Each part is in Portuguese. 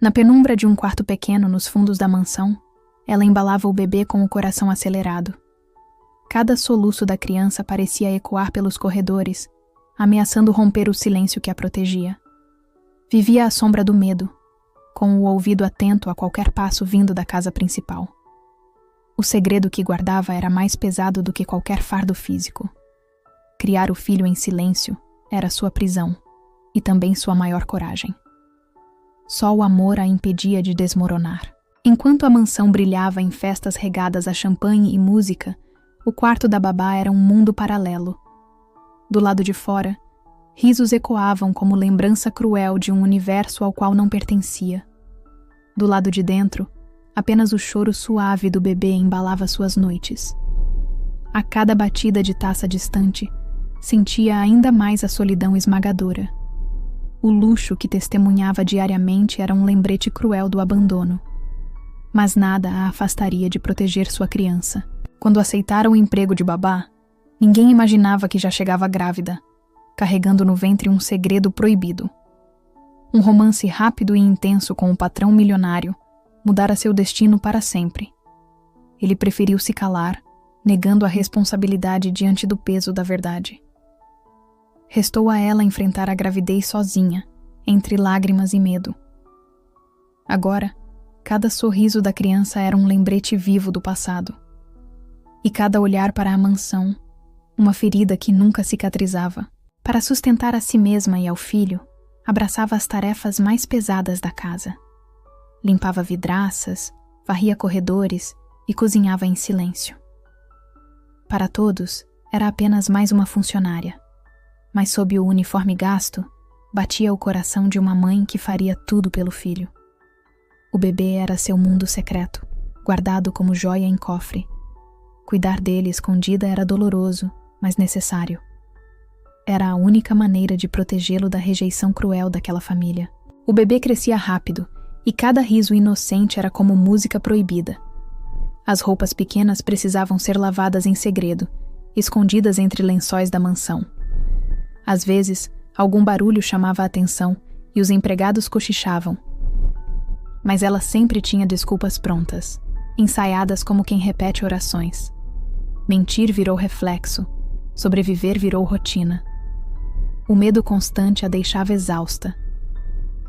Na penumbra de um quarto pequeno nos fundos da mansão, ela embalava o bebê com o coração acelerado. Cada soluço da criança parecia ecoar pelos corredores, ameaçando romper o silêncio que a protegia. Vivia à sombra do medo, com o ouvido atento a qualquer passo vindo da casa principal. O segredo que guardava era mais pesado do que qualquer fardo físico. Criar o filho em silêncio era sua prisão, e também sua maior coragem. Só o amor a impedia de desmoronar. Enquanto a mansão brilhava em festas regadas a champanhe e música, o quarto da babá era um mundo paralelo. Do lado de fora, risos ecoavam como lembrança cruel de um universo ao qual não pertencia. Do lado de dentro, apenas o choro suave do bebê embalava suas noites. A cada batida de taça distante, sentia ainda mais a solidão esmagadora. O luxo que testemunhava diariamente era um lembrete cruel do abandono. Mas nada a afastaria de proteger sua criança. Quando aceitara o emprego de babá, ninguém imaginava que já chegava grávida, carregando no ventre um segredo proibido. Um romance rápido e intenso com um patrão milionário mudara seu destino para sempre. Ele preferiu se calar, negando a responsabilidade diante do peso da verdade. Restou a ela enfrentar a gravidez sozinha, entre lágrimas e medo. Agora, cada sorriso da criança era um lembrete vivo do passado. E cada olhar para a mansão, uma ferida que nunca cicatrizava. Para sustentar a si mesma e ao filho, abraçava as tarefas mais pesadas da casa. Limpava vidraças, varria corredores e cozinhava em silêncio. Para todos, era apenas mais uma funcionária. Mas sob o uniforme gasto, batia o coração de uma mãe que faria tudo pelo filho. O bebê era seu mundo secreto, guardado como joia em cofre. Cuidar dele escondida era doloroso, mas necessário. Era a única maneira de protegê-lo da rejeição cruel daquela família. O bebê crescia rápido, e cada riso inocente era como música proibida. As roupas pequenas precisavam ser lavadas em segredo, escondidas entre lençóis da mansão. Às vezes, algum barulho chamava a atenção e os empregados cochichavam. Mas ela sempre tinha desculpas prontas, ensaiadas como quem repete orações. Mentir virou reflexo, sobreviver virou rotina. O medo constante a deixava exausta.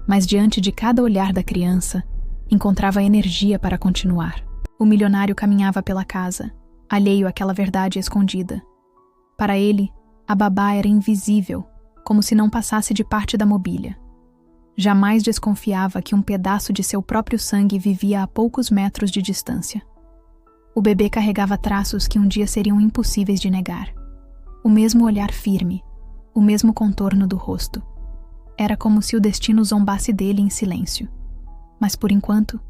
Mas diante de cada olhar da criança, encontrava energia para continuar. O milionário caminhava pela casa, alheio àquela verdade escondida. Para ele, a babá era invisível, como se não passasse de parte da mobília. Jamais desconfiava que um pedaço de seu próprio sangue vivia a poucos metros de distância. O bebê carregava traços que um dia seriam impossíveis de negar. O mesmo olhar firme, o mesmo contorno do rosto. Era como se o destino zombasse dele em silêncio. Mas por enquanto,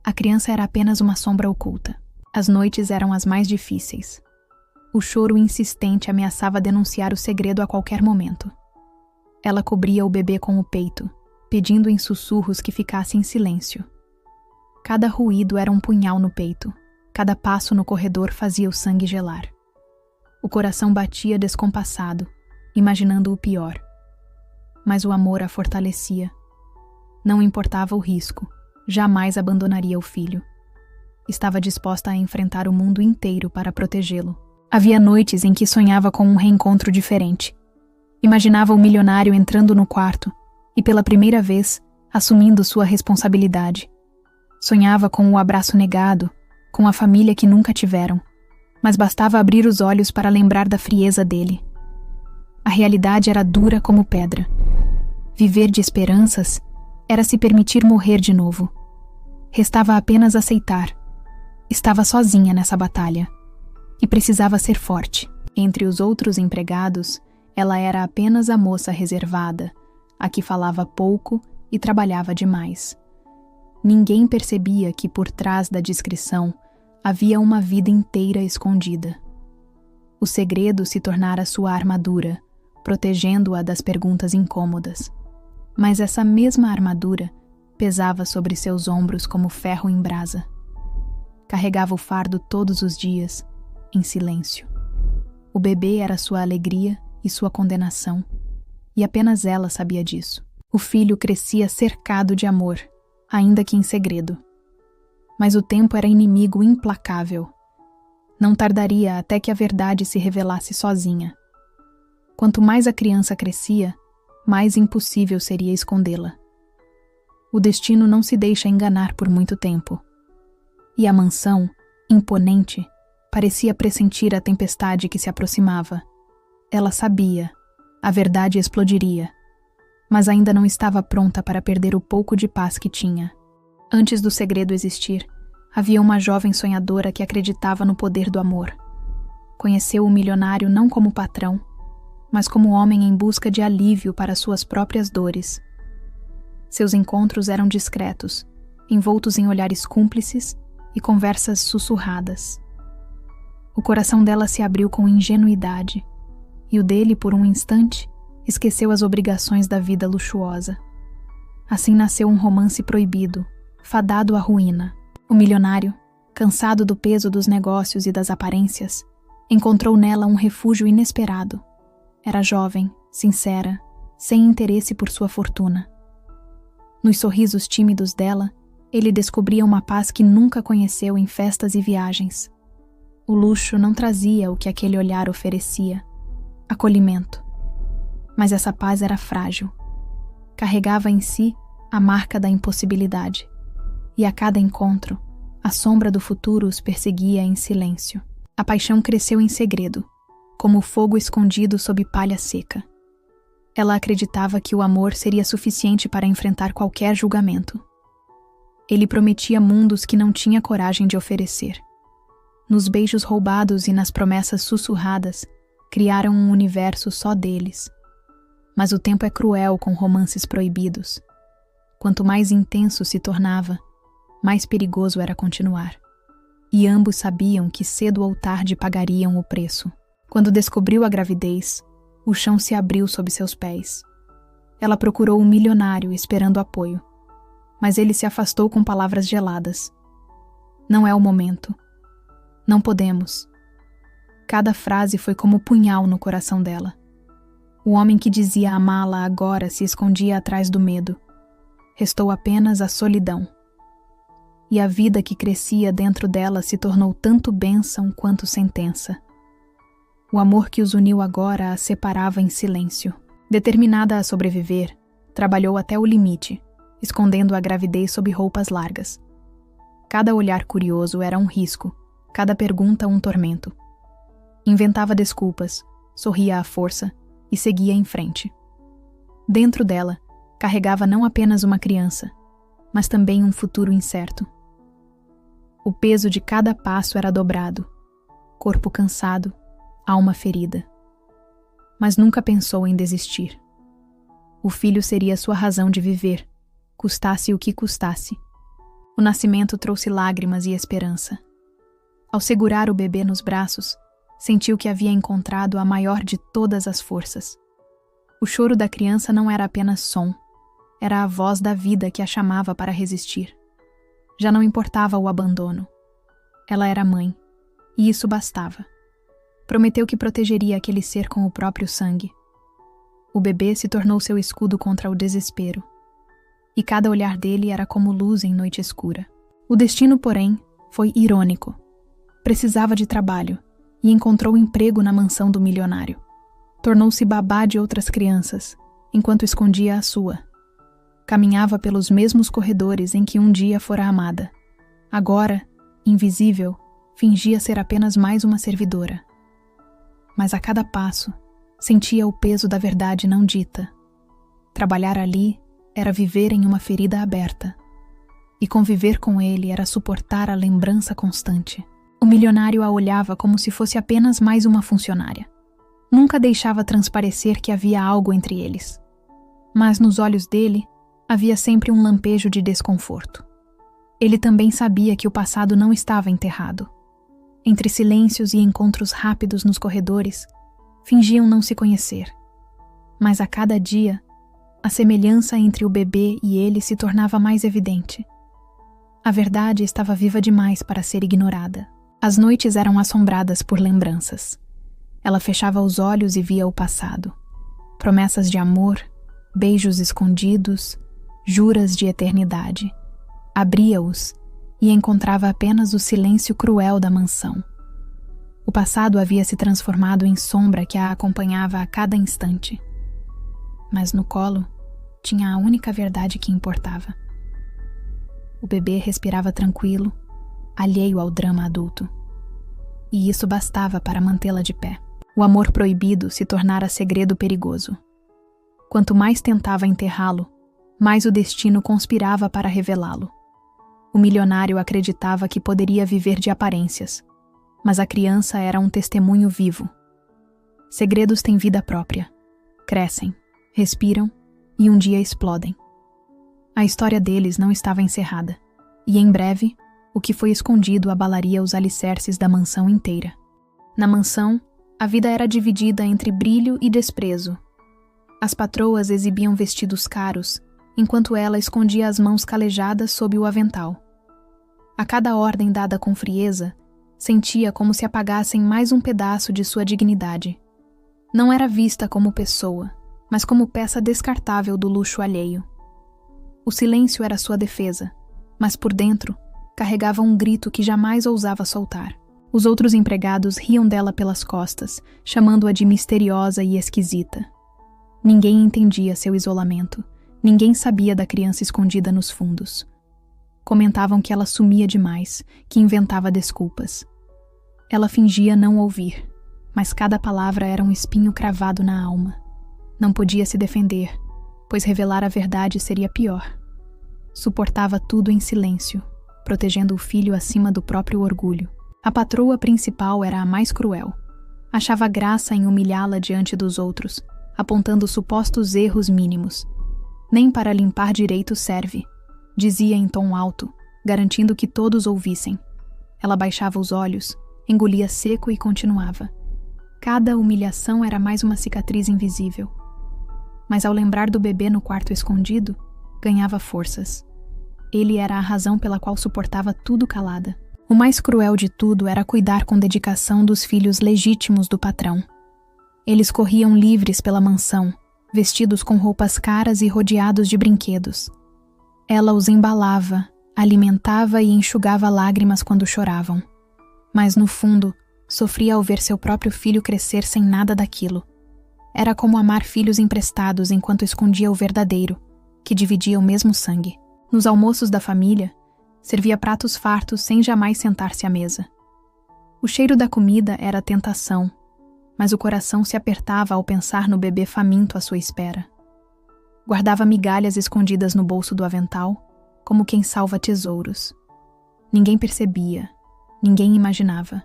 a criança era apenas uma sombra oculta. As noites eram as mais difíceis. O choro insistente ameaçava denunciar o segredo a qualquer momento. Ela cobria o bebê com o peito, pedindo em sussurros que ficasse em silêncio. Cada ruído era um punhal no peito. Cada passo no corredor fazia o sangue gelar. O coração batia descompassado, imaginando o pior. Mas o amor a fortalecia. Não importava o risco, jamais abandonaria o filho. Estava disposta a enfrentar o mundo inteiro para protegê-lo. Havia noites em que sonhava com um reencontro diferente. Imaginava o milionário entrando no quarto e, pela primeira vez, assumindo sua responsabilidade. Sonhava com o abraço negado, com a família que nunca tiveram, mas bastava abrir os olhos para lembrar da frieza dele. A realidade era dura como pedra. Viver de esperanças era se permitir morrer de novo. Restava apenas aceitar. Estava sozinha nessa batalha. E precisava ser forte. Entre os outros empregados, ela era apenas a moça reservada, a que falava pouco e trabalhava demais. Ninguém percebia que por trás da discrição havia uma vida inteira escondida. O segredo se tornara sua armadura, protegendo-a das perguntas incômodas. Mas essa mesma armadura pesava sobre seus ombros como ferro em brasa. Carregava o fardo todos os dias, em silêncio. O bebê era sua alegria e sua condenação, e apenas ela sabia disso. O filho crescia cercado de amor, ainda que em segredo. Mas o tempo era inimigo implacável. Não tardaria até que a verdade se revelasse sozinha. Quanto mais a criança crescia, mais impossível seria escondê-la. O destino não se deixa enganar por muito tempo. E a mansão, imponente, parecia pressentir a tempestade que se aproximava. Ela sabia, a verdade explodiria, mas ainda não estava pronta para perder o pouco de paz que tinha. Antes do segredo existir, havia uma jovem sonhadora que acreditava no poder do amor. Conheceu o milionário não como patrão, mas como homem em busca de alívio para suas próprias dores. Seus encontros eram discretos, envoltos em olhares cúmplices e conversas sussurradas. O coração dela se abriu com ingenuidade, e o dele, por um instante, esqueceu as obrigações da vida luxuosa. Assim nasceu um romance proibido, fadado à ruína. O milionário, cansado do peso dos negócios e das aparências, encontrou nela um refúgio inesperado. Era jovem, sincera, sem interesse por sua fortuna. Nos sorrisos tímidos dela, ele descobria uma paz que nunca conheceu em festas e viagens. O luxo não trazia o que aquele olhar oferecia: acolhimento. Mas essa paz era frágil. Carregava em si a marca da impossibilidade. E a cada encontro, a sombra do futuro os perseguia em silêncio. A paixão cresceu em segredo, como fogo escondido sob palha seca. Ela acreditava que o amor seria suficiente para enfrentar qualquer julgamento. Ele prometia mundos que não tinha coragem de oferecer. Nos beijos roubados e nas promessas sussurradas, criaram um universo só deles. Mas o tempo é cruel com romances proibidos. Quanto mais intenso se tornava, mais perigoso era continuar. E ambos sabiam que cedo ou tarde pagariam o preço. Quando descobriu a gravidez, o chão se abriu sob seus pés. Ela procurou um milionário esperando apoio, mas ele se afastou com palavras geladas. Não é o momento. Não podemos. Cada frase foi como punhal no coração dela. O homem que dizia amá-la agora se escondia atrás do medo. Restou apenas a solidão. E a vida que crescia dentro dela se tornou tanto bênção quanto sentença. O amor que os uniu agora a separava em silêncio. Determinada a sobreviver, trabalhou até o limite, escondendo a gravidez sob roupas largas. Cada olhar curioso era um risco, cada pergunta um tormento. Inventava desculpas, sorria à força e seguia em frente. Dentro dela, carregava não apenas uma criança, mas também um futuro incerto. O peso de cada passo era dobrado, corpo cansado, alma ferida. Mas nunca pensou em desistir. O filho seria sua razão de viver, custasse o que custasse. O nascimento trouxe lágrimas e esperança. Ao segurar o bebê nos braços, sentiu que havia encontrado a maior de todas as forças. O choro da criança não era apenas som, era a voz da vida que a chamava para resistir. Já não importava o abandono. Ela era mãe, e isso bastava. Prometeu que protegeria aquele ser com o próprio sangue. O bebê se tornou seu escudo contra o desespero. E cada olhar dele era como luz em noite escura. O destino, porém, foi irônico. Precisava de trabalho e encontrou emprego na mansão do milionário. Tornou-se babá de outras crianças, enquanto escondia a sua. Caminhava pelos mesmos corredores em que um dia fora amada. Agora, invisível, fingia ser apenas mais uma servidora. Mas a cada passo, sentia o peso da verdade não dita. Trabalhar ali era viver em uma ferida aberta. E conviver com ele era suportar a lembrança constante. O milionário a olhava como se fosse apenas mais uma funcionária. Nunca deixava transparecer que havia algo entre eles. Mas nos olhos dele, havia sempre um lampejo de desconforto. Ele também sabia que o passado não estava enterrado. Entre silêncios e encontros rápidos nos corredores, fingiam não se conhecer. Mas a cada dia, a semelhança entre o bebê e ele se tornava mais evidente. A verdade estava viva demais para ser ignorada. As noites eram assombradas por lembranças. Ela fechava os olhos e via o passado. Promessas de amor, beijos escondidos, juras de eternidade. Abria-os e encontrava apenas o silêncio cruel da mansão. O passado havia se transformado em sombra que a acompanhava a cada instante. Mas no colo tinha a única verdade que importava. O bebê respirava tranquilo, alheio ao drama adulto. E isso bastava para mantê-la de pé. O amor proibido se tornara segredo perigoso. Quanto mais tentava enterrá-lo, mais o destino conspirava para revelá-lo. O milionário acreditava que poderia viver de aparências, mas a criança era um testemunho vivo. Segredos têm vida própria. Crescem, respiram e um dia explodem. A história deles não estava encerrada, e em breve, o que foi escondido abalaria os alicerces da mansão inteira. Na mansão, a vida era dividida entre brilho e desprezo. As patroas exibiam vestidos caros, enquanto ela escondia as mãos calejadas sob o avental. A cada ordem dada com frieza, sentia como se apagassem mais um pedaço de sua dignidade. Não era vista como pessoa, mas como peça descartável do luxo alheio. O silêncio era sua defesa, mas por dentro carregava um grito que jamais ousava soltar. Os outros empregados riam dela pelas costas, chamando-a de misteriosa e esquisita. Ninguém entendia seu isolamento, ninguém sabia da criança escondida nos fundos. Comentavam que ela sumia demais, que inventava desculpas. Ela fingia não ouvir, mas cada palavra era um espinho cravado na alma. Não podia se defender, pois revelar a verdade seria pior. Suportava tudo em silêncio, protegendo o filho acima do próprio orgulho. A patroa principal era a mais cruel. Achava graça em humilhá-la diante dos outros, apontando supostos erros mínimos. Nem para limpar direito serve, dizia em tom alto, garantindo que todos ouvissem. Ela baixava os olhos, engolia seco e continuava. Cada humilhação era mais uma cicatriz invisível. Mas ao lembrar do bebê no quarto escondido, ganhava forças. Ele era a razão pela qual suportava tudo calada. O mais cruel de tudo era cuidar com dedicação dos filhos legítimos do patrão. Eles corriam livres pela mansão, vestidos com roupas caras e rodeados de brinquedos. Ela os embalava, alimentava e enxugava lágrimas quando choravam. Mas no fundo, sofria ao ver seu próprio filho crescer sem nada daquilo. Era como amar filhos emprestados enquanto escondia o verdadeiro, que dividia o mesmo sangue. Nos almoços da família, servia pratos fartos sem jamais sentar-se à mesa. O cheiro da comida era tentação, mas o coração se apertava ao pensar no bebê faminto à sua espera. Guardava migalhas escondidas no bolso do avental, como quem salva tesouros. Ninguém percebia, ninguém imaginava.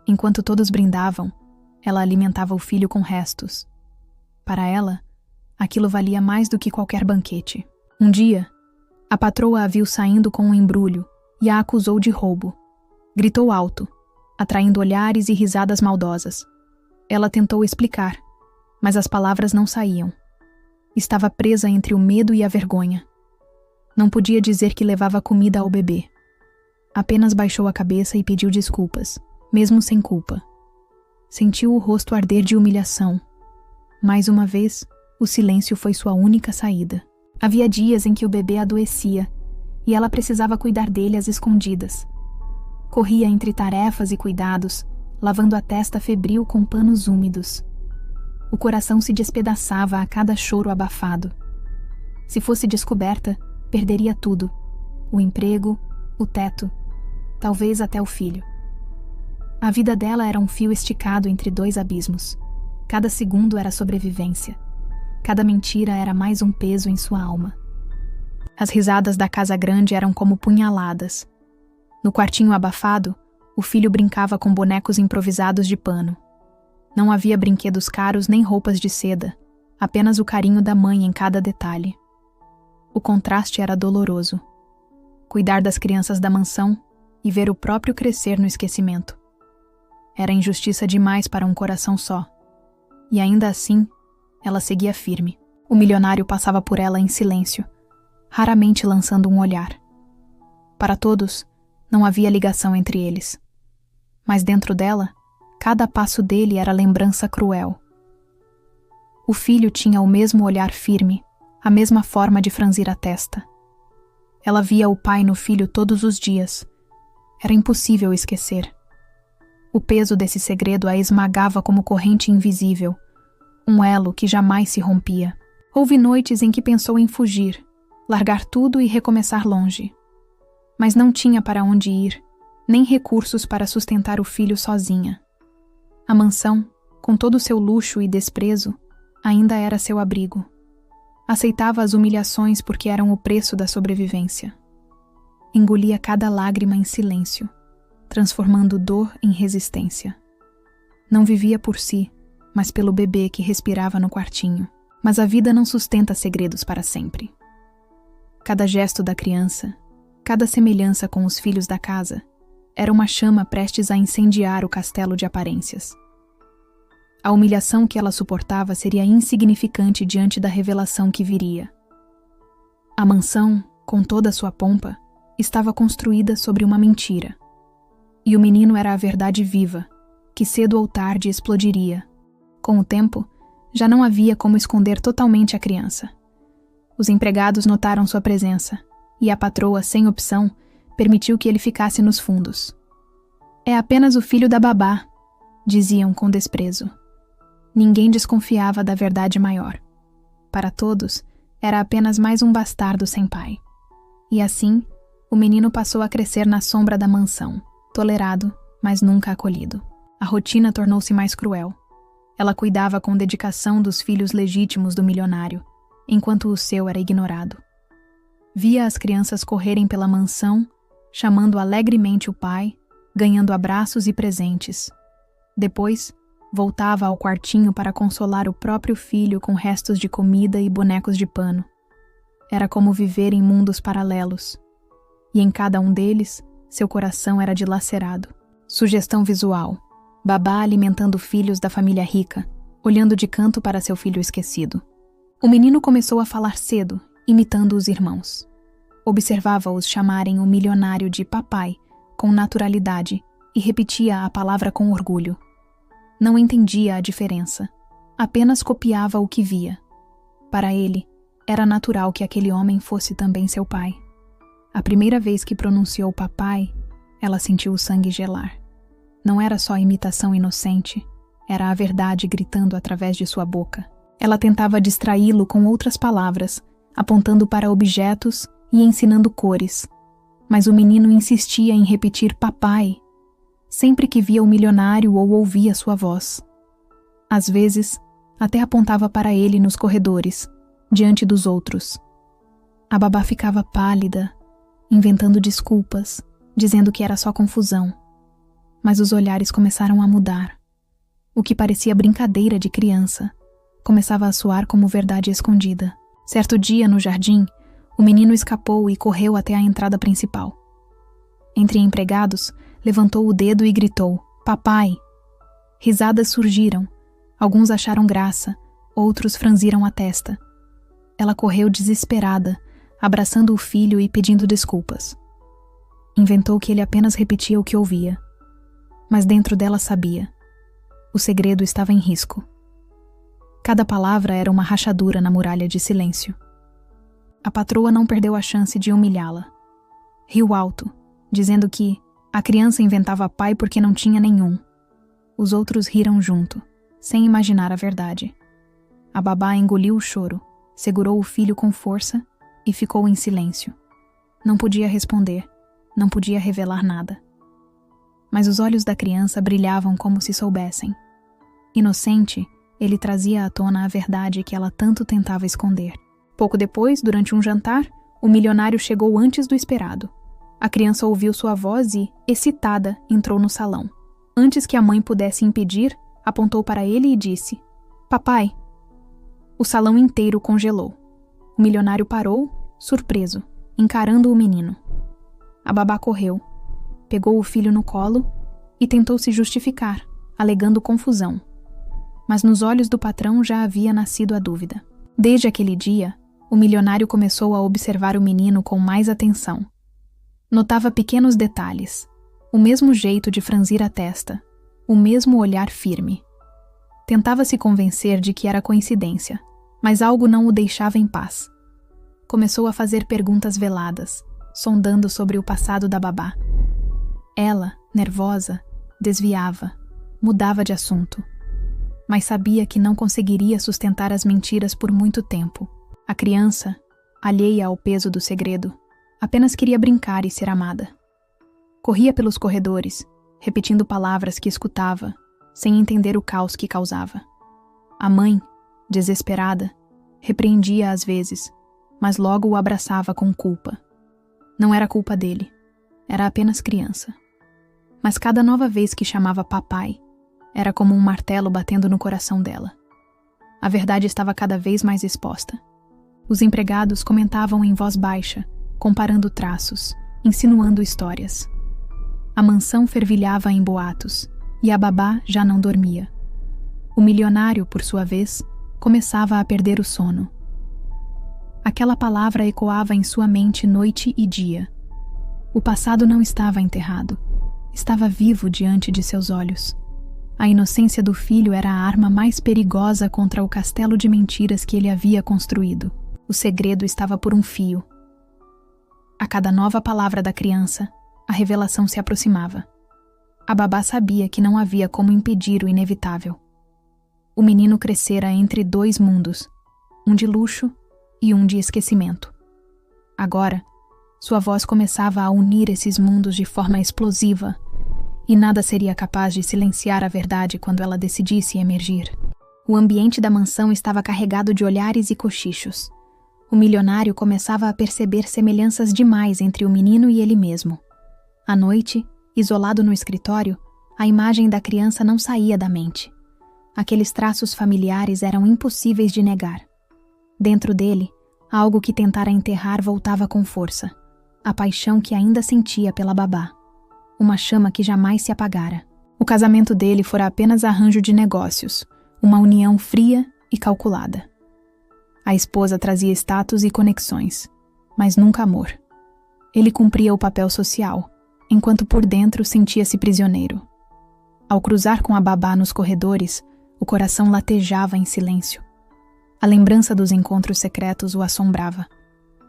Enquanto todos brindavam, ela alimentava o filho com restos. Para ela, aquilo valia mais do que qualquer banquete. Um dia, a patroa a viu saindo com um embrulho e a acusou de roubo. Gritou alto, atraindo olhares e risadas maldosas. Ela tentou explicar, mas as palavras não saíam. Estava presa entre o medo e a vergonha. Não podia dizer que levava comida ao bebê. Apenas baixou a cabeça e pediu desculpas, mesmo sem culpa. Sentiu o rosto arder de humilhação. Mais uma vez, o silêncio foi sua única saída. Havia dias em que o bebê adoecia, e ela precisava cuidar dele às escondidas. Corria entre tarefas e cuidados, lavando a testa febril com panos úmidos. O coração se despedaçava a cada choro abafado. Se fosse descoberta, perderia tudo: o emprego, o teto, talvez até o filho. A vida dela era um fio esticado entre dois abismos. Cada segundo era sobrevivência. Cada mentira era mais um peso em sua alma. As risadas da casa grande eram como punhaladas. No quartinho abafado, o filho brincava com bonecos improvisados de pano. Não havia brinquedos caros nem roupas de seda, apenas o carinho da mãe em cada detalhe. O contraste era doloroso. Cuidar das crianças da mansão e ver o próprio crescer no esquecimento. Era injustiça demais para um coração só. E ainda assim, ela seguia firme. O milionário passava por ela em silêncio, raramente lançando um olhar. Para todos, não havia ligação entre eles. Mas dentro dela, cada passo dele era lembrança cruel. O filho tinha o mesmo olhar firme, a mesma forma de franzir a testa. Ela via o pai no filho todos os dias. Era impossível esquecer. O peso desse segredo a esmagava como corrente invisível, um elo que jamais se rompia. Houve noites em que pensou em fugir, largar tudo e recomeçar longe. Mas não tinha para onde ir, nem recursos para sustentar o filho sozinha. A mansão, com todo o seu luxo e desprezo, ainda era seu abrigo. Aceitava as humilhações porque eram o preço da sobrevivência. Engolia cada lágrima em silêncio, transformando dor em resistência. Não vivia por si, mas pelo bebê que respirava no quartinho. Mas a vida não sustenta segredos para sempre. Cada gesto da criança, cada semelhança com os filhos da casa, era uma chama prestes a incendiar o castelo de aparências. A humilhação que ela suportava seria insignificante diante da revelação que viria. A mansão, com toda a sua pompa, estava construída sobre uma mentira. E o menino era a verdade viva, que cedo ou tarde explodiria. Com o tempo, já não havia como esconder totalmente a criança. Os empregados notaram sua presença, e a patroa, sem opção, permitiu que ele ficasse nos fundos. "É apenas o filho da babá", diziam com desprezo. Ninguém desconfiava da verdade maior. Para todos, era apenas mais um bastardo sem pai. E assim, o menino passou a crescer na sombra da mansão, tolerado, mas nunca acolhido. A rotina tornou-se mais cruel. Ela cuidava com dedicação dos filhos legítimos do milionário, enquanto o seu era ignorado. Via as crianças correrem pela mansão, chamando alegremente o pai, ganhando abraços e presentes. Depois, voltava ao quartinho para consolar o próprio filho com restos de comida e bonecos de pano. Era como viver em mundos paralelos. E em cada um deles, seu coração era dilacerado. Sugestão visual. Babá alimentando filhos da família rica, olhando de canto para seu filho esquecido. O menino começou a falar cedo, imitando os irmãos. Observava-os chamarem o milionário de papai, com naturalidade, e repetia a palavra com orgulho. Não entendia a diferença. Apenas copiava o que via. Para ele, era natural que aquele homem fosse também seu pai. A primeira vez que pronunciou papai, ela sentiu o sangue gelar. Não era só imitação inocente, era a verdade gritando através de sua boca. Ela tentava distraí-lo com outras palavras, apontando para objetos e ensinando cores. Mas o menino insistia em repetir papai, sempre que via o milionário ou ouvia sua voz. Às vezes, até apontava para ele nos corredores, diante dos outros. A babá ficava pálida, inventando desculpas, dizendo que era só confusão. Mas os olhares começaram a mudar. O que parecia brincadeira de criança começava a soar como verdade escondida. Certo dia, no jardim, o menino escapou e correu até a entrada principal. Entre empregados, levantou o dedo e gritou: "Papai!" Risadas surgiram. Alguns acharam graça, outros franziram a testa. Ela correu desesperada, abraçando o filho e pedindo desculpas. Inventou que ele apenas repetia o que ouvia. Mas dentro dela sabia. O segredo estava em risco. Cada palavra era uma rachadura na muralha de silêncio. A patroa não perdeu a chance de humilhá-la. Riu alto, dizendo que a criança inventava pai porque não tinha nenhum. Os outros riram junto, sem imaginar a verdade. A babá engoliu o choro, segurou o filho com força e ficou em silêncio. Não podia responder, não podia revelar nada. Mas os olhos da criança brilhavam como se soubessem. Inocente, ele trazia à tona a verdade que ela tanto tentava esconder. Pouco depois, durante um jantar, o milionário chegou antes do esperado. A criança ouviu sua voz e, excitada, entrou no salão. Antes que a mãe pudesse impedir, apontou para ele e disse: "Papai!" O salão inteiro congelou. O milionário parou, surpreso, encarando o menino. A babá correu, pegou o filho no colo e tentou se justificar, alegando confusão. Mas nos olhos do patrão já havia nascido a dúvida. Desde aquele dia, o milionário começou a observar o menino com mais atenção. Notava pequenos detalhes, o mesmo jeito de franzir a testa, o mesmo olhar firme. Tentava se convencer de que era coincidência, mas algo não o deixava em paz. Começou a fazer perguntas veladas, sondando sobre o passado da babá. Ela, nervosa, desviava, mudava de assunto. Mas sabia que não conseguiria sustentar as mentiras por muito tempo. A criança, alheia ao peso do segredo, apenas queria brincar e ser amada. Corria pelos corredores, repetindo palavras que escutava, sem entender o caos que causava. A mãe, desesperada, repreendia às vezes, mas logo o abraçava com culpa. Não era culpa dele, era apenas criança. Mas cada nova vez que chamava papai, era como um martelo batendo no coração dela. A verdade estava cada vez mais exposta. Os empregados comentavam em voz baixa, comparando traços, insinuando histórias. A mansão fervilhava em boatos, e a babá já não dormia. O milionário, por sua vez, começava a perder o sono. Aquela palavra ecoava em sua mente noite e dia. O passado não estava enterrado, estava vivo diante de seus olhos. A inocência do filho era a arma mais perigosa contra o castelo de mentiras que ele havia construído. O segredo estava por um fio. A cada nova palavra da criança, a revelação se aproximava. A babá sabia que não havia como impedir o inevitável. O menino crescera entre dois mundos, um de luxo e um de esquecimento. Agora, sua voz começava a unir esses mundos de forma explosiva, e nada seria capaz de silenciar a verdade quando ela decidisse emergir. O ambiente da mansão estava carregado de olhares e cochichos. O milionário começava a perceber semelhanças demais entre o menino e ele mesmo. À noite, isolado no escritório, a imagem da criança não saía da mente. Aqueles traços familiares eram impossíveis de negar. Dentro dele, algo que tentara enterrar voltava com força. A paixão que ainda sentia pela babá. Uma chama que jamais se apagara. O casamento dele fora apenas arranjo de negócios, uma união fria e calculada. A esposa trazia status e conexões, mas nunca amor. Ele cumpria o papel social, enquanto por dentro sentia-se prisioneiro. Ao cruzar com a babá nos corredores, o coração latejava em silêncio. A lembrança dos encontros secretos o assombrava.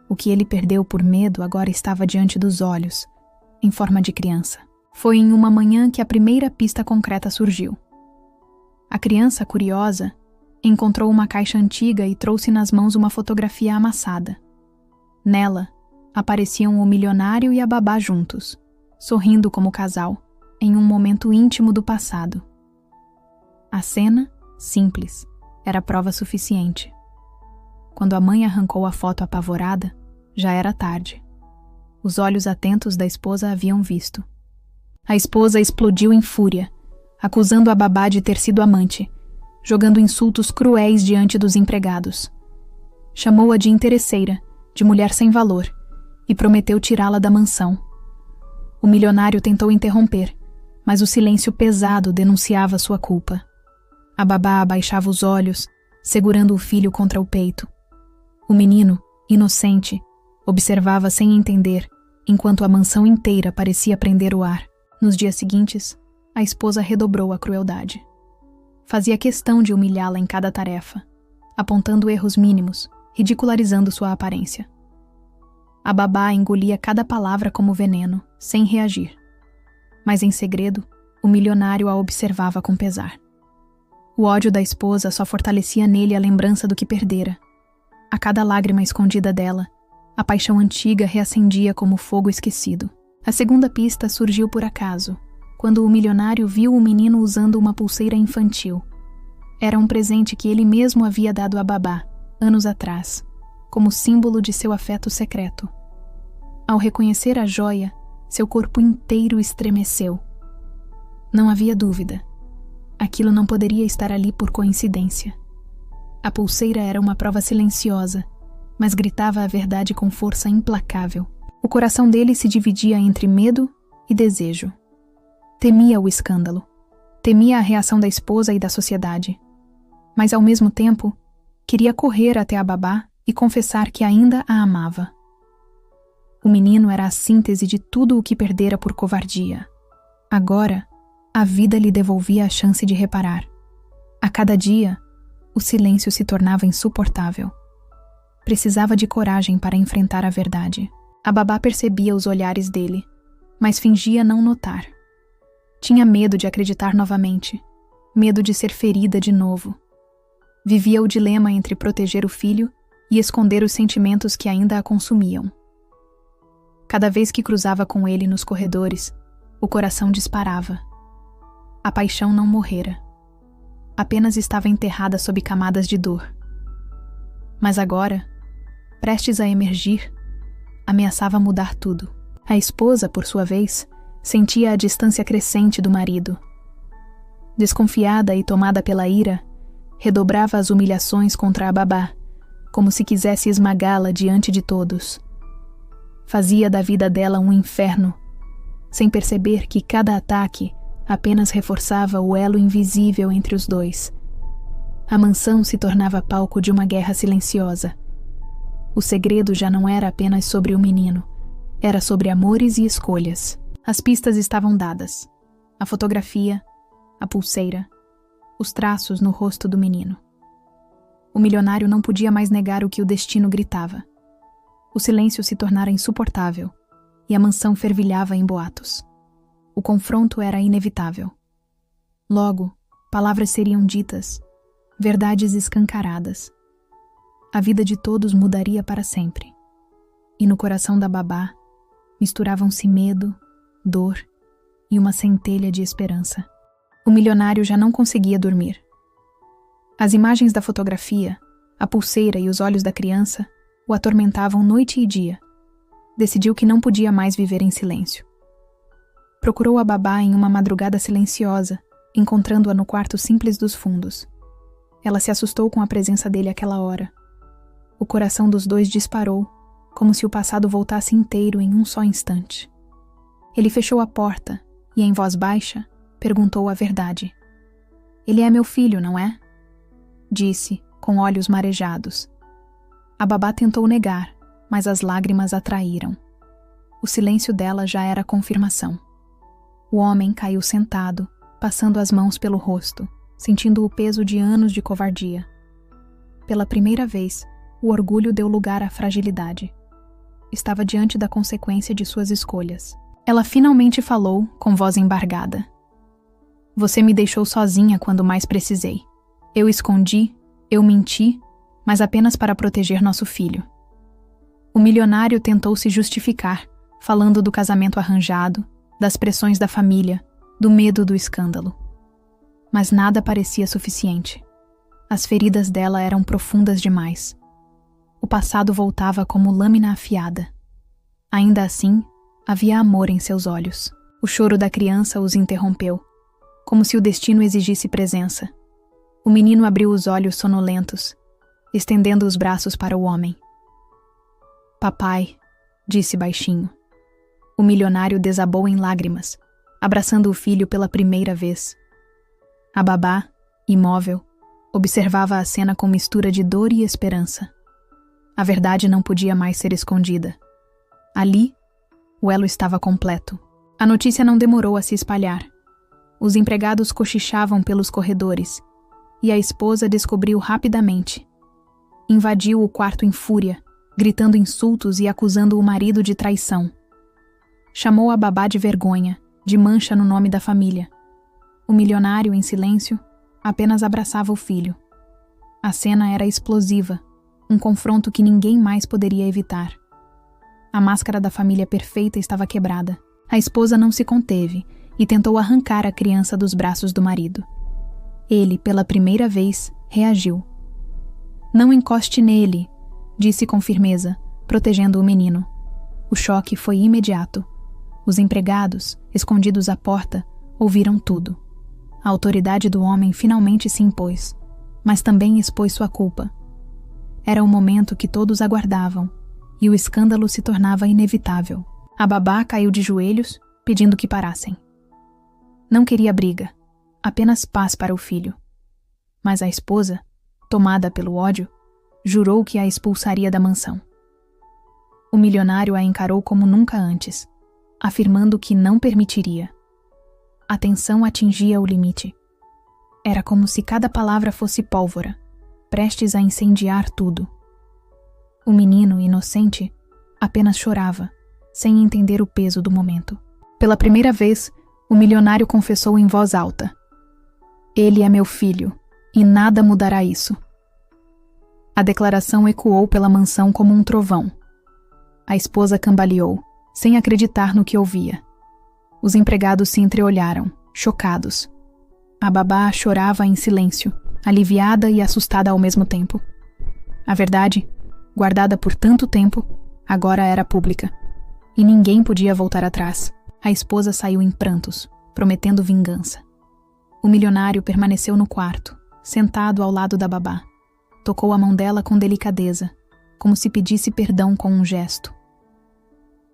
O que ele perdeu por medo agora estava diante dos olhos, em forma de criança. Foi em uma manhã que a primeira pista concreta surgiu. A criança, curiosa, encontrou uma caixa antiga e trouxe nas mãos uma fotografia amassada. Nela, apareciam o milionário e a babá juntos, sorrindo como casal, em um momento íntimo do passado. A cena, simples, era prova suficiente. Quando a mãe arrancou a foto apavorada, já era tarde. Os olhos atentos da esposa haviam visto. A esposa explodiu em fúria, acusando a babá de ter sido amante, jogando insultos cruéis diante dos empregados. Chamou-a de interesseira, de mulher sem valor, e prometeu tirá-la da mansão. O milionário tentou interromper, mas o silêncio pesado denunciava sua culpa. A babá abaixava os olhos, segurando o filho contra o peito. O menino, inocente, observava sem entender, enquanto a mansão inteira parecia prender o ar. Nos dias seguintes, a esposa redobrou a crueldade. Fazia questão de humilhá-la em cada tarefa, apontando erros mínimos, ridicularizando sua aparência. A babá engolia cada palavra como veneno, sem reagir. Mas em segredo, o milionário a observava com pesar. O ódio da esposa só fortalecia nele a lembrança do que perdera. A cada lágrima escondida dela, a paixão antiga reacendia como fogo esquecido. A segunda pista surgiu por acaso, quando o milionário viu o menino usando uma pulseira infantil. Era um presente que ele mesmo havia dado à babá, anos atrás, como símbolo de seu afeto secreto. Ao reconhecer a joia, seu corpo inteiro estremeceu. Não havia dúvida. Aquilo não poderia estar ali por coincidência. A pulseira era uma prova silenciosa, mas gritava a verdade com força implacável. O coração dele se dividia entre medo e desejo. Temia o escândalo. Temia a reação da esposa e da sociedade. Mas, ao mesmo tempo, queria correr até a babá e confessar que ainda a amava. O menino era a síntese de tudo o que perdera por covardia. Agora, a vida lhe devolvia a chance de reparar. A cada dia, o silêncio se tornava insuportável. Precisava de coragem para enfrentar a verdade. A babá percebia os olhares dele, mas fingia não notar. Tinha medo de acreditar novamente, medo de ser ferida de novo. Vivia o dilema entre proteger o filho e esconder os sentimentos que ainda a consumiam. Cada vez que cruzava com ele nos corredores, o coração disparava. A paixão não morrera. Apenas estava enterrada sob camadas de dor. Mas agora, prestes a emergir, ameaçava mudar tudo. A esposa, por sua vez, sentia a distância crescente do marido. Desconfiada e tomada pela ira, redobrava as humilhações contra a babá, como se quisesse esmagá-la diante de todos. Fazia da vida dela um inferno, sem perceber que cada ataque apenas reforçava o elo invisível entre os dois. A mansão se tornava palco de uma guerra silenciosa. O segredo já não era apenas sobre o menino, era sobre amores e escolhas. As pistas estavam dadas. A fotografia, a pulseira, os traços no rosto do menino. O milionário não podia mais negar o que o destino gritava. O silêncio se tornara insuportável, e a mansão fervilhava em boatos. O confronto era inevitável. Logo, palavras seriam ditas, verdades escancaradas. A vida de todos mudaria para sempre. E no coração da babá, misturavam-se medo, dor e uma centelha de esperança. O milionário já não conseguia dormir. As imagens da fotografia, a pulseira e os olhos da criança o atormentavam noite e dia. Decidiu que não podia mais viver em silêncio. Procurou a babá em uma madrugada silenciosa, encontrando-a no quarto simples dos fundos. Ela se assustou com a presença dele àquela hora. O coração dos dois disparou, como se o passado voltasse inteiro em um só instante. Ele fechou a porta e, em voz baixa, perguntou a verdade. "Ele é meu filho, não é?" Disse, com olhos marejados. A babá tentou negar, mas as lágrimas a traíram. O silêncio dela já era confirmação. O homem caiu sentado, passando as mãos pelo rosto, sentindo o peso de anos de covardia. Pela primeira vez, o orgulho deu lugar à fragilidade. Estava diante da consequência de suas escolhas. Ela finalmente falou, com voz embargada. "Você me deixou sozinha quando mais precisei. Eu escondi, eu menti, mas apenas para proteger nosso filho." O milionário tentou se justificar, falando do casamento arranjado, das pressões da família, do medo do escândalo. Mas nada parecia suficiente. As feridas dela eram profundas demais. O passado voltava como lâmina afiada. Ainda assim, havia amor em seus olhos. O choro da criança os interrompeu, como se o destino exigisse presença. O menino abriu os olhos sonolentos, estendendo os braços para o homem. "Papai", disse baixinho. O milionário desabou em lágrimas, abraçando o filho pela primeira vez. A babá, imóvel, observava a cena com mistura de dor e esperança. A verdade não podia mais ser escondida. Ali, o elo estava completo. A notícia não demorou a se espalhar. Os empregados cochichavam pelos corredores, e a esposa descobriu rapidamente. Invadiu o quarto em fúria, gritando insultos e acusando o marido de traição. Chamou a babá de vergonha, de mancha no nome da família. O milionário, em silêncio, apenas abraçava o filho. A cena era explosiva, um confronto que ninguém mais poderia evitar. A máscara da família perfeita estava quebrada. A esposa não se conteve e tentou arrancar a criança dos braços do marido. Ele, pela primeira vez, reagiu. "Não encoste nele", disse com firmeza, protegendo o menino. O choque foi imediato. Os empregados, escondidos à porta, ouviram tudo. A autoridade do homem finalmente se impôs, mas também expôs sua culpa. Era o momento que todos aguardavam, e o escândalo se tornava inevitável. A babá caiu de joelhos, pedindo que parassem. Não queria briga, apenas paz para o filho. Mas a esposa, tomada pelo ódio, jurou que a expulsaria da mansão. O milionário a encarou como nunca antes, afirmando que não permitiria. A tensão atingia o limite. Era como se cada palavra fosse pólvora, prestes a incendiar tudo. O menino, inocente, apenas chorava, sem entender o peso do momento. Pela primeira vez, o milionário confessou em voz alta: "Ele é meu filho, e nada mudará isso." A declaração ecoou pela mansão como um trovão. A esposa cambaleou, sem acreditar no que ouvia. Os empregados se entreolharam, chocados. A babá chorava em silêncio, aliviada e assustada ao mesmo tempo. A verdade, guardada por tanto tempo, agora era pública. E ninguém podia voltar atrás. A esposa saiu em prantos, prometendo vingança. O milionário permaneceu no quarto, sentado ao lado da babá. Tocou a mão dela com delicadeza, como se pedisse perdão com um gesto.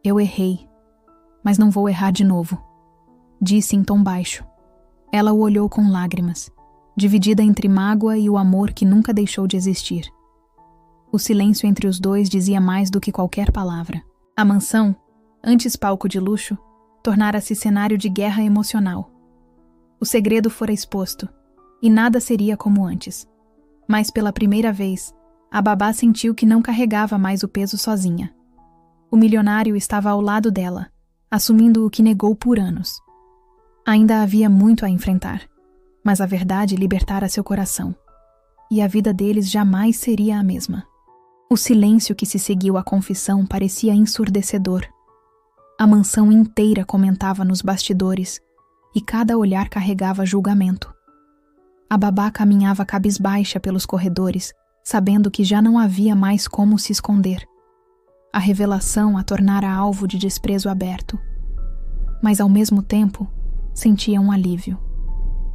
"Eu errei, mas não vou errar de novo", disse em tom baixo. Ela o olhou com lágrimas, dividida entre mágoa e o amor que nunca deixou de existir. O silêncio entre os dois dizia mais do que qualquer palavra. A mansão, antes palco de luxo, tornara-se cenário de guerra emocional. O segredo fora exposto, e nada seria como antes. Mas pela primeira vez, a babá sentiu que não carregava mais o peso sozinha. O milionário estava ao lado dela, assumindo o que negou por anos. Ainda havia muito a enfrentar, mas a verdade libertara seu coração, e a vida deles jamais seria a mesma. O silêncio que se seguiu à confissão parecia ensurdecedor. A mansão inteira comentava nos bastidores, e cada olhar carregava julgamento. A babá caminhava cabisbaixa pelos corredores, sabendo que já não havia mais como se esconder. A revelação a tornara alvo de desprezo aberto. Mas ao mesmo tempo, sentia um alívio.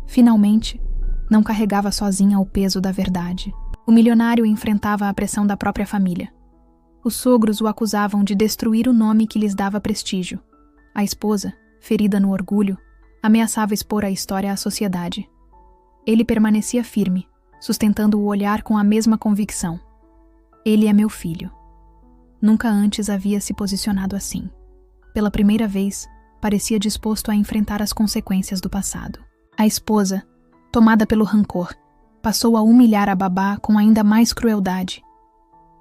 Finalmente, não carregava sozinha o peso da verdade. O milionário enfrentava a pressão da própria família. Os sogros o acusavam de destruir o nome que lhes dava prestígio. A esposa, ferida no orgulho, ameaçava expor a história à sociedade. Ele permanecia firme, sustentando o olhar com a mesma convicção. "Ele é meu filho." Nunca antes havia se posicionado assim. Pela primeira vez, parecia disposto a enfrentar as consequências do passado. A esposa, tomada pelo rancor, passou a humilhar a babá com ainda mais crueldade.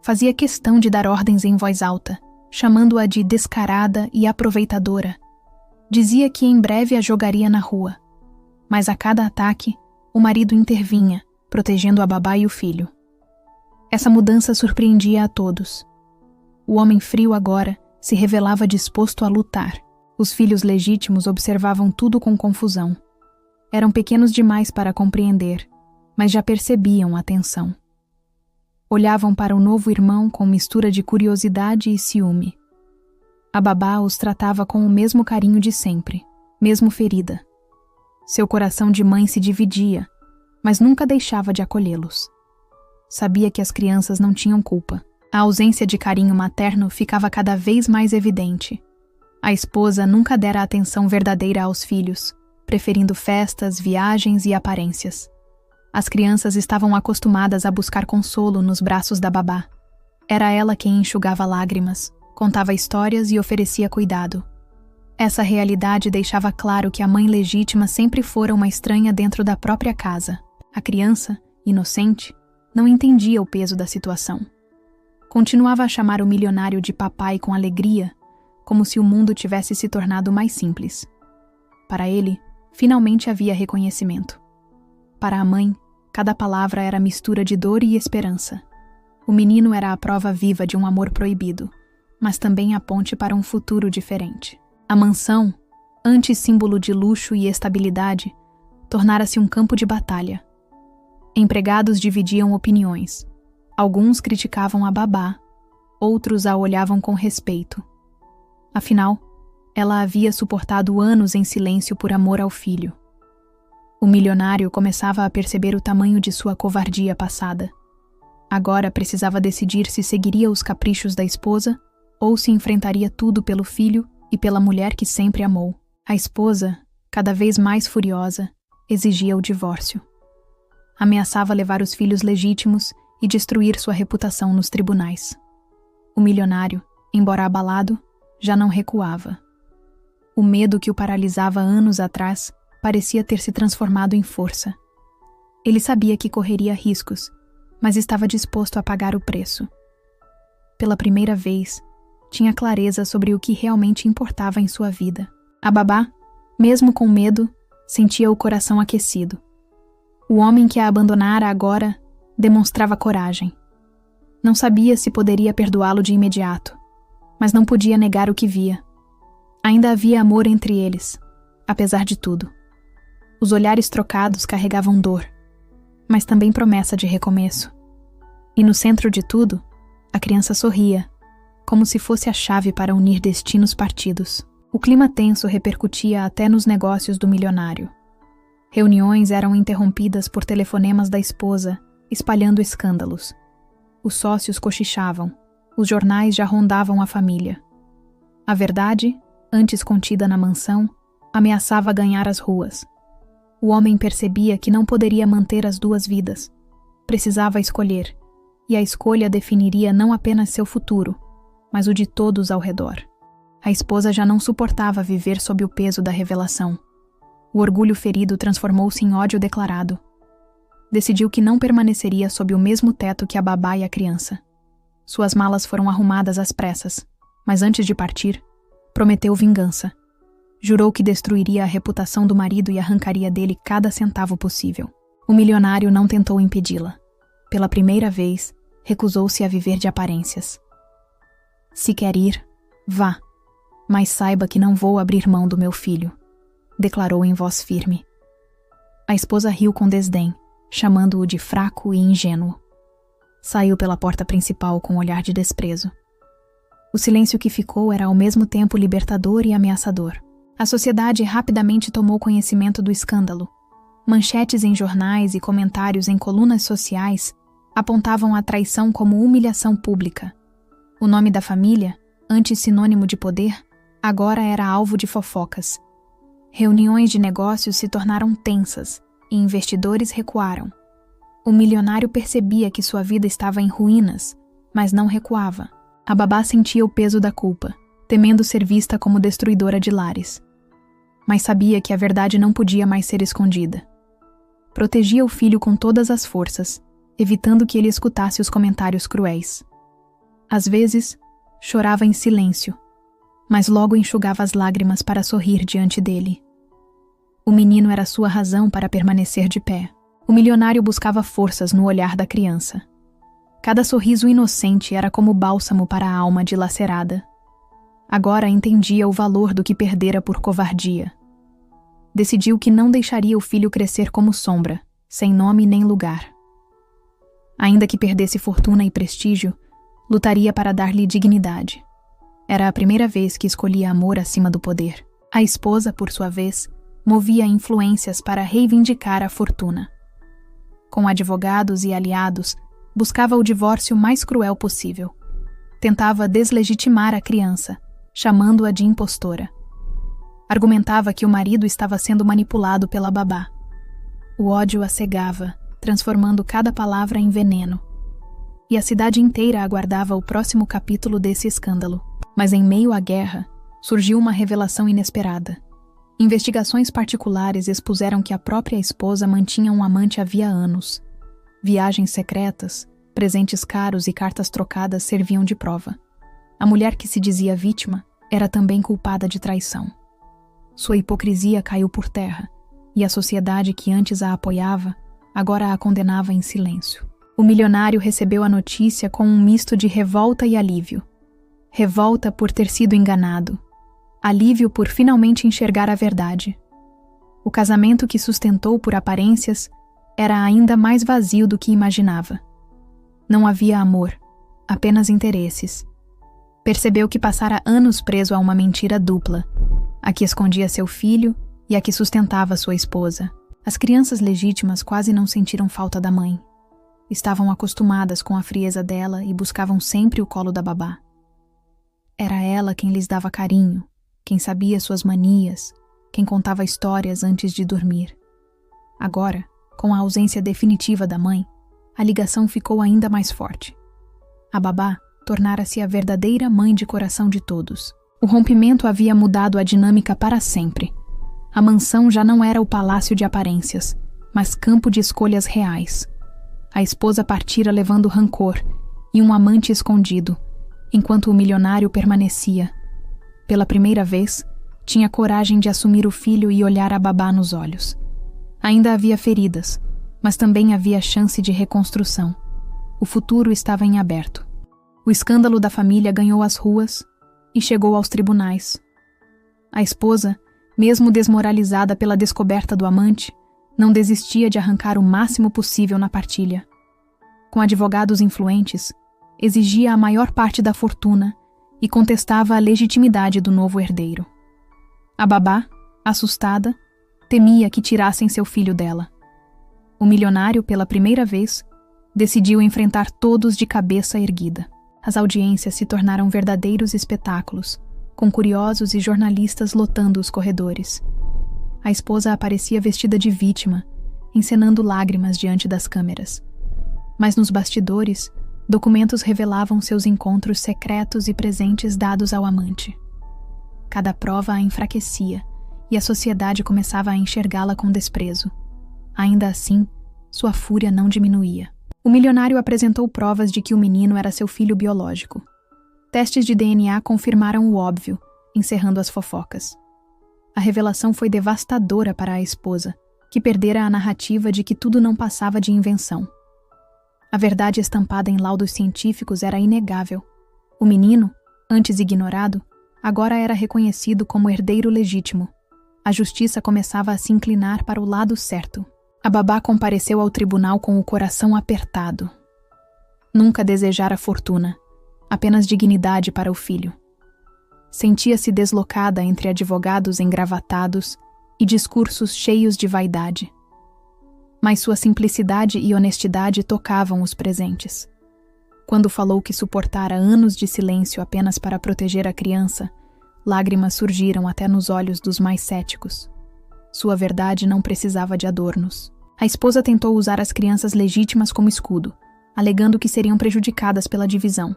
Fazia questão de dar ordens em voz alta, chamando-a de descarada e aproveitadora. Dizia que em breve a jogaria na rua. Mas a cada ataque, o marido intervinha, protegendo a babá e o filho. Essa mudança surpreendia a todos. O homem frio agora se revelava disposto a lutar. Os filhos legítimos observavam tudo com confusão. Eram pequenos demais para compreender, mas já percebiam a tensão. Olhavam para o novo irmão com mistura de curiosidade e ciúme. A babá os tratava com o mesmo carinho de sempre, mesmo ferida. Seu coração de mãe se dividia, mas nunca deixava de acolhê-los. Sabia que as crianças não tinham culpa. A ausência de carinho materno ficava cada vez mais evidente. A esposa nunca dera atenção verdadeira aos filhos, preferindo festas, viagens e aparências. As crianças estavam acostumadas a buscar consolo nos braços da babá. Era ela quem enxugava lágrimas, contava histórias e oferecia cuidado. Essa realidade deixava claro que a mãe legítima sempre fora uma estranha dentro da própria casa. A criança, inocente, não entendia o peso da situação. Continuava a chamar o milionário de papai com alegria, como se o mundo tivesse se tornado mais simples. Para ele, finalmente havia reconhecimento. Para a mãe, cada palavra era mistura de dor e esperança. O menino era a prova viva de um amor proibido, mas também a ponte para um futuro diferente. A mansão, antes símbolo de luxo e estabilidade, tornara-se um campo de batalha. Empregados dividiam opiniões. Alguns criticavam a babá, outros a olhavam com respeito. Afinal, ela havia suportado anos em silêncio por amor ao filho. O milionário começava a perceber o tamanho de sua covardia passada. Agora precisava decidir se seguiria os caprichos da esposa ou se enfrentaria tudo pelo filho e pela mulher que sempre amou. A esposa, cada vez mais furiosa, exigia o divórcio. Ameaçava levar os filhos legítimos e destruir sua reputação nos tribunais. O milionário, embora abalado, já não recuava. O medo que o paralisava anos atrás parecia ter se transformado em força. Ele sabia que correria riscos, mas estava disposto a pagar o preço. Pela primeira vez, tinha clareza sobre o que realmente importava em sua vida. A babá, mesmo com medo, sentia o coração aquecido. O homem que a abandonara agora demonstrava coragem. Não sabia se poderia perdoá-lo de imediato, mas não podia negar o que via. Ainda havia amor entre eles, apesar de tudo. Os olhares trocados carregavam dor, mas também promessa de recomeço. E no centro de tudo, a criança sorria, como se fosse a chave para unir destinos partidos. O clima tenso repercutia até nos negócios do milionário. Reuniões eram interrompidas por telefonemas da esposa, espalhando escândalos. Os sócios cochichavam, os jornais já rondavam a família. A verdade, antes contida na mansão, ameaçava ganhar as ruas. O homem percebia que não poderia manter as duas vidas. Precisava escolher, e a escolha definiria não apenas seu futuro, mas o de todos ao redor. A esposa já não suportava viver sob o peso da revelação. O orgulho ferido transformou-se em ódio declarado. Decidiu que não permaneceria sob o mesmo teto que a babá e a criança. Suas malas foram arrumadas às pressas, mas antes de partir, prometeu vingança. Jurou que destruiria a reputação do marido e arrancaria dele cada centavo possível. O milionário não tentou impedi-la. Pela primeira vez, recusou-se a viver de aparências. Se quer ir, vá, mas saiba que não vou abrir mão do meu filho, declarou em voz firme. A esposa riu com desdém, chamando-o de fraco e ingênuo. Saiu pela porta principal com um olhar de desprezo. O silêncio que ficou era ao mesmo tempo libertador e ameaçador. A sociedade rapidamente tomou conhecimento do escândalo. Manchetes em jornais e comentários em colunas sociais apontavam a traição como humilhação pública. O nome da família, antes sinônimo de poder, agora era alvo de fofocas. Reuniões de negócios se tornaram tensas e investidores recuaram. O milionário percebia que sua vida estava em ruínas, mas não recuava. A babá sentia o peso da culpa, temendo ser vista como destruidora de lares. Mas sabia que a verdade não podia mais ser escondida. Protegia o filho com todas as forças, evitando que ele escutasse os comentários cruéis. Às vezes, chorava em silêncio, mas logo enxugava as lágrimas para sorrir diante dele. O menino era sua razão para permanecer de pé. O milionário buscava forças no olhar da criança. Cada sorriso inocente era como bálsamo para a alma dilacerada. Agora entendia o valor do que perdera por covardia. Decidiu que não deixaria o filho crescer como sombra, sem nome nem lugar. Ainda que perdesse fortuna e prestígio, lutaria para dar-lhe dignidade. Era a primeira vez que escolhia amor acima do poder. A esposa, por sua vez, movia influências para reivindicar a fortuna. Com advogados e aliados, buscava o divórcio mais cruel possível. Tentava deslegitimar a criança, chamando-a de impostora. Argumentava que o marido estava sendo manipulado pela babá. O ódio a cegava, transformando cada palavra em veneno. E a cidade inteira aguardava o próximo capítulo desse escândalo. Mas em meio à guerra, surgiu uma revelação inesperada. Investigações particulares expuseram que a própria esposa mantinha um amante havia anos. Viagens secretas, presentes caros e cartas trocadas serviam de prova. A mulher que se dizia vítima era também culpada de traição. Sua hipocrisia caiu por terra, e a sociedade que antes a apoiava, agora a condenava em silêncio. O milionário recebeu a notícia com um misto de revolta e alívio. Revolta por ter sido enganado. Alívio por finalmente enxergar a verdade. O casamento que sustentou por aparências era ainda mais vazio do que imaginava. Não havia amor, apenas interesses. Percebeu que passara anos preso a uma mentira dupla, a que escondia seu filho e a que sustentava sua esposa. As crianças legítimas quase não sentiram falta da mãe. Estavam acostumadas com a frieza dela e buscavam sempre o colo da babá. Era ela quem lhes dava carinho, quem sabia suas manias, quem contava histórias antes de dormir. Agora, com a ausência definitiva da mãe, a ligação ficou ainda mais forte. A babá tornara-se a verdadeira mãe de coração de todos. O rompimento havia mudado a dinâmica para sempre. A mansão já não era o palácio de aparências, mas campo de escolhas reais. A esposa partira levando rancor e um amante escondido, enquanto o milionário permanecia. Pela primeira vez, tinha coragem de assumir o filho e olhar a Babá nos olhos. Ainda havia feridas, mas também havia chance de reconstrução. O futuro estava em aberto. O escândalo da família ganhou as ruas e chegou aos tribunais. A esposa, mesmo desmoralizada pela descoberta do amante, não desistia de arrancar o máximo possível na partilha. Com advogados influentes, exigia a maior parte da fortuna e contestava a legitimidade do novo herdeiro. A Babá, assustada, temia que tirassem seu filho dela. O milionário, pela primeira vez, decidiu enfrentar todos de cabeça erguida. As audiências se tornaram verdadeiros espetáculos, com curiosos e jornalistas lotando os corredores. A esposa aparecia vestida de vítima, encenando lágrimas diante das câmeras. Mas nos bastidores, documentos revelavam seus encontros secretos e presentes dados ao amante. Cada prova a enfraquecia, e a sociedade começava a enxergá-la com desprezo. Ainda assim, sua fúria não diminuía. O milionário apresentou provas de que o menino era seu filho biológico. Testes de DNA confirmaram o óbvio, encerrando as fofocas. A revelação foi devastadora para a esposa, que perdera a narrativa de que tudo não passava de invenção. A verdade estampada em laudos científicos era inegável. O menino, antes ignorado, agora era reconhecido como herdeiro legítimo. A justiça começava a se inclinar para o lado certo. A Babá compareceu ao tribunal com o coração apertado. Nunca desejara fortuna, apenas dignidade para o filho. Sentia-se deslocada entre advogados engravatados e discursos cheios de vaidade. Mas sua simplicidade e honestidade tocavam os presentes. Quando falou que suportara anos de silêncio apenas para proteger a criança, lágrimas surgiram até nos olhos dos mais céticos. Sua verdade não precisava de adornos. A esposa tentou usar as crianças legítimas como escudo, alegando que seriam prejudicadas pela divisão.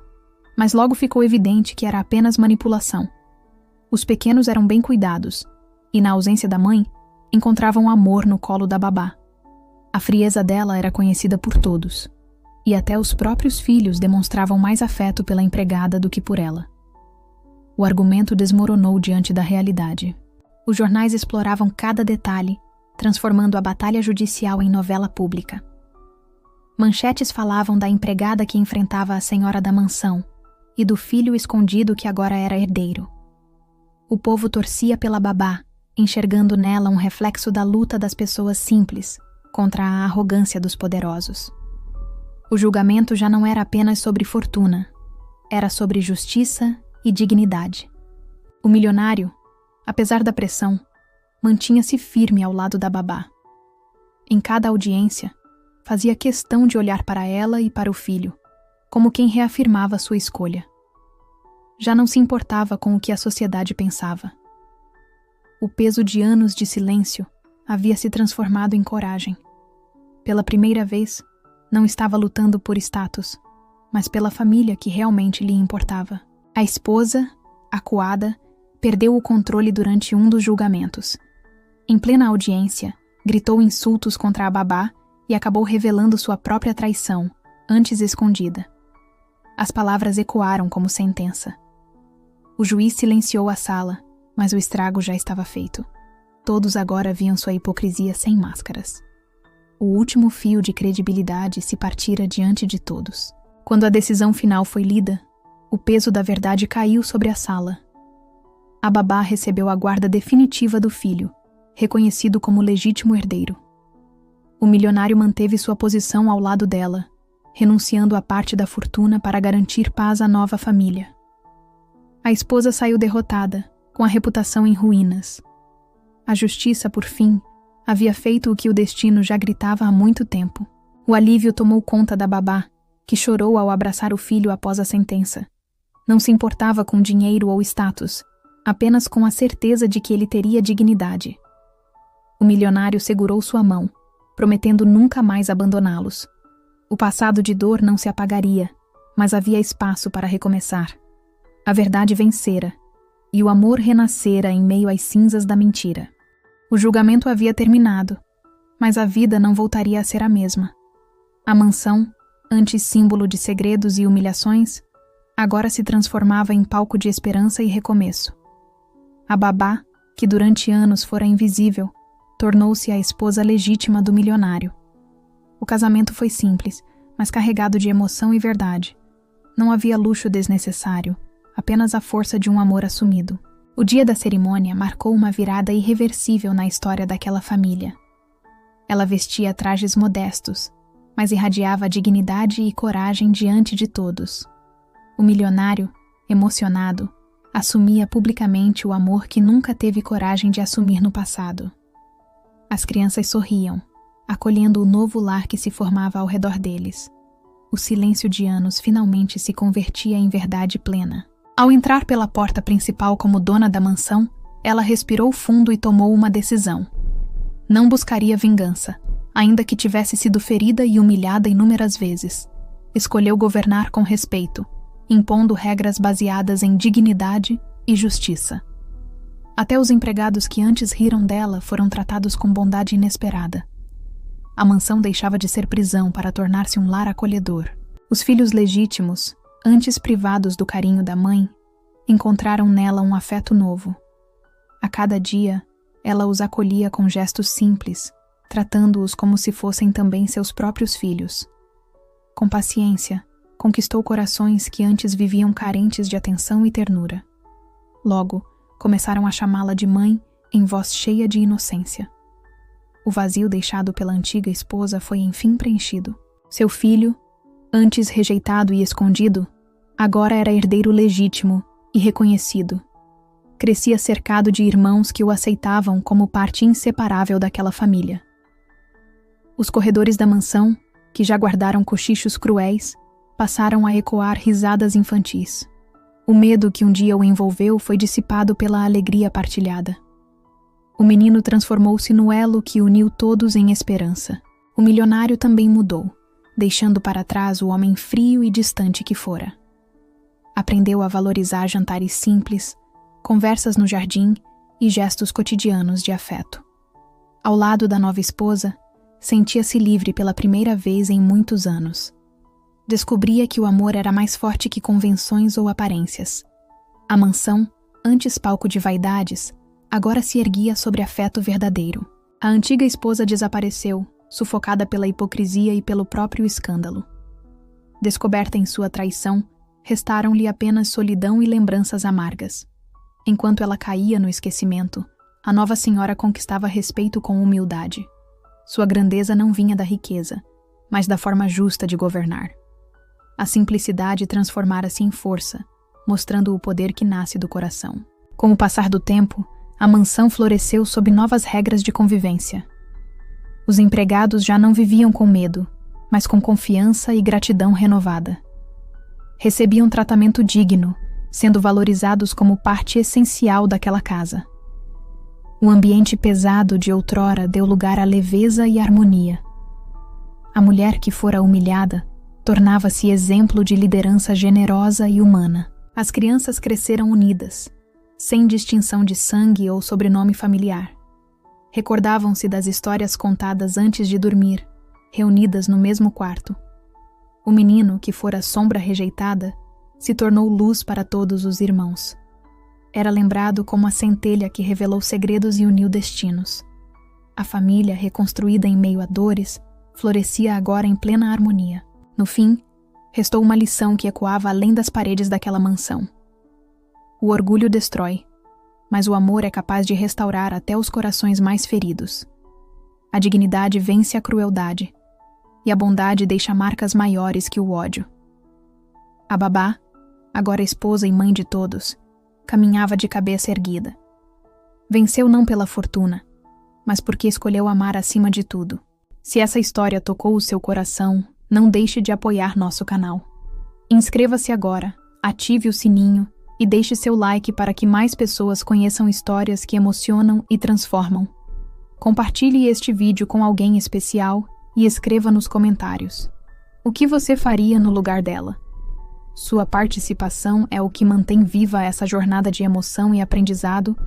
Mas logo ficou evidente que era apenas manipulação. Os pequenos eram bem cuidados, e na ausência da mãe, encontravam amor no colo da Babá. A frieza dela era conhecida por todos, e até os próprios filhos demonstravam mais afeto pela empregada do que por ela. O argumento desmoronou diante da realidade. Os jornais exploravam cada detalhe, transformando a batalha judicial em novela pública. Manchetes falavam da empregada que enfrentava a senhora da mansão e do filho escondido que agora era herdeiro. O povo torcia pela Babá, enxergando nela um reflexo da luta das pessoas simples contra a arrogância dos poderosos. O julgamento já não era apenas sobre fortuna, era sobre justiça e dignidade. O milionário, apesar da pressão, mantinha-se firme ao lado da Babá. Em cada audiência, fazia questão de olhar para ela e para o filho, como quem reafirmava sua escolha. Já não se importava com o que a sociedade pensava. O peso de anos de silêncio havia se transformado em coragem. Pela primeira vez, não estava lutando por status, mas pela família que realmente lhe importava. A esposa, acuada, perdeu o controle durante um dos julgamentos. Em plena audiência, gritou insultos contra a Babá e acabou revelando sua própria traição, antes escondida. As palavras ecoaram como sentença. O juiz silenciou a sala, mas o estrago já estava feito. Todos agora viam sua hipocrisia sem máscaras. O último fio de credibilidade se partira diante de todos. Quando a decisão final foi lida, o peso da verdade caiu sobre a sala. A Babá recebeu a guarda definitiva do filho, reconhecido como legítimo herdeiro. O milionário manteve sua posição ao lado dela, renunciando a parte da fortuna para garantir paz à nova família. A esposa saiu derrotada, com a reputação em ruínas. A justiça, por fim, havia feito o que o destino já gritava há muito tempo. O alívio tomou conta da Babá, que chorou ao abraçar o filho após a sentença. Não se importava com dinheiro ou status, apenas com a certeza de que ele teria dignidade. O milionário segurou sua mão, prometendo nunca mais abandoná-los. O passado de dor não se apagaria, mas havia espaço para recomeçar. A verdade vencera, e o amor renascera em meio às cinzas da mentira. O julgamento havia terminado, mas a vida não voltaria a ser a mesma. A mansão, antes símbolo de segredos e humilhações, agora se transformava em palco de esperança e recomeço. A babá, que durante anos fora invisível, tornou-se a esposa legítima do milionário. O casamento foi simples, mas carregado de emoção e verdade. Não havia luxo desnecessário, apenas a força de um amor assumido. O dia da cerimônia marcou uma virada irreversível na história daquela família. Ela vestia trajes modestos, mas irradiava dignidade e coragem diante de todos. O milionário, emocionado, assumia publicamente o amor que nunca teve coragem de assumir no passado. As crianças sorriam, acolhendo o novo lar que se formava ao redor deles. O silêncio de anos finalmente se convertia em verdade plena. Ao entrar pela porta principal como dona da mansão, ela respirou fundo e tomou uma decisão. Não buscaria vingança, ainda que tivesse sido ferida e humilhada inúmeras vezes. Escolheu governar com respeito, impondo regras baseadas em dignidade e justiça. Até os empregados que antes riram dela foram tratados com bondade inesperada. A mansão deixava de ser prisão para tornar-se um lar acolhedor. Os filhos legítimos, antes privados do carinho da mãe, encontraram nela um afeto novo. A cada dia, ela os acolhia com gestos simples, tratando-os como se fossem também seus próprios filhos. Com paciência, conquistou corações que antes viviam carentes de atenção e ternura. Logo, começaram a chamá-la de mãe em voz cheia de inocência. O vazio deixado pela antiga esposa foi enfim preenchido. Seu filho, antes rejeitado e escondido, agora era herdeiro legítimo e reconhecido. Crescia cercado de irmãos que o aceitavam como parte inseparável daquela família. Os corredores da mansão, que já guardaram cochichos cruéis, passaram a ecoar risadas infantis. O medo que um dia o envolveu foi dissipado pela alegria partilhada. O menino transformou-se no elo que uniu todos em esperança. O milionário também mudou, deixando para trás o homem frio e distante que fora. Aprendeu a valorizar jantares simples, conversas no jardim e gestos cotidianos de afeto. Ao lado da nova esposa, sentia-se livre pela primeira vez em muitos anos. Descobria que o amor era mais forte que convenções ou aparências. A mansão, antes palco de vaidades, agora se erguia sobre afeto verdadeiro. A antiga esposa desapareceu, sufocada pela hipocrisia e pelo próprio escândalo. Descoberta em sua traição, restaram-lhe apenas solidão e lembranças amargas. Enquanto ela caía no esquecimento, a nova senhora conquistava respeito com humildade. Sua grandeza não vinha da riqueza, mas da forma justa de governar. A simplicidade transformara-se em força, mostrando o poder que nasce do coração. Com o passar do tempo, a mansão floresceu sob novas regras de convivência. Os empregados já não viviam com medo, mas com confiança e gratidão renovada. Recebiam tratamento digno, sendo valorizados como parte essencial daquela casa. O ambiente pesado de outrora deu lugar à leveza e harmonia. A mulher que fora humilhada tornava-se exemplo de liderança generosa e humana. As crianças cresceram unidas, sem distinção de sangue ou sobrenome familiar. Recordavam-se das histórias contadas antes de dormir, reunidas no mesmo quarto. O menino, que fora sombra rejeitada, se tornou luz para todos os irmãos. Era lembrado como a centelha que revelou segredos e uniu destinos. A família, reconstruída em meio a dores, florescia agora em plena harmonia. No fim, restou uma lição que ecoava além das paredes daquela mansão. O orgulho destrói, mas o amor é capaz de restaurar até os corações mais feridos. A dignidade vence a crueldade, e a bondade deixa marcas maiores que o ódio. A babá, agora esposa e mãe de todos, caminhava de cabeça erguida. Venceu não pela fortuna, mas porque escolheu amar acima de tudo. Se essa história tocou o seu coração, não deixe de apoiar nosso canal. Inscreva-se agora, ative o sininho e deixe seu like para que mais pessoas conheçam histórias que emocionam e transformam. Compartilhe este vídeo com alguém especial e escreva nos comentários: o que você faria no lugar dela? Sua participação é o que mantém viva essa jornada de emoção e aprendizado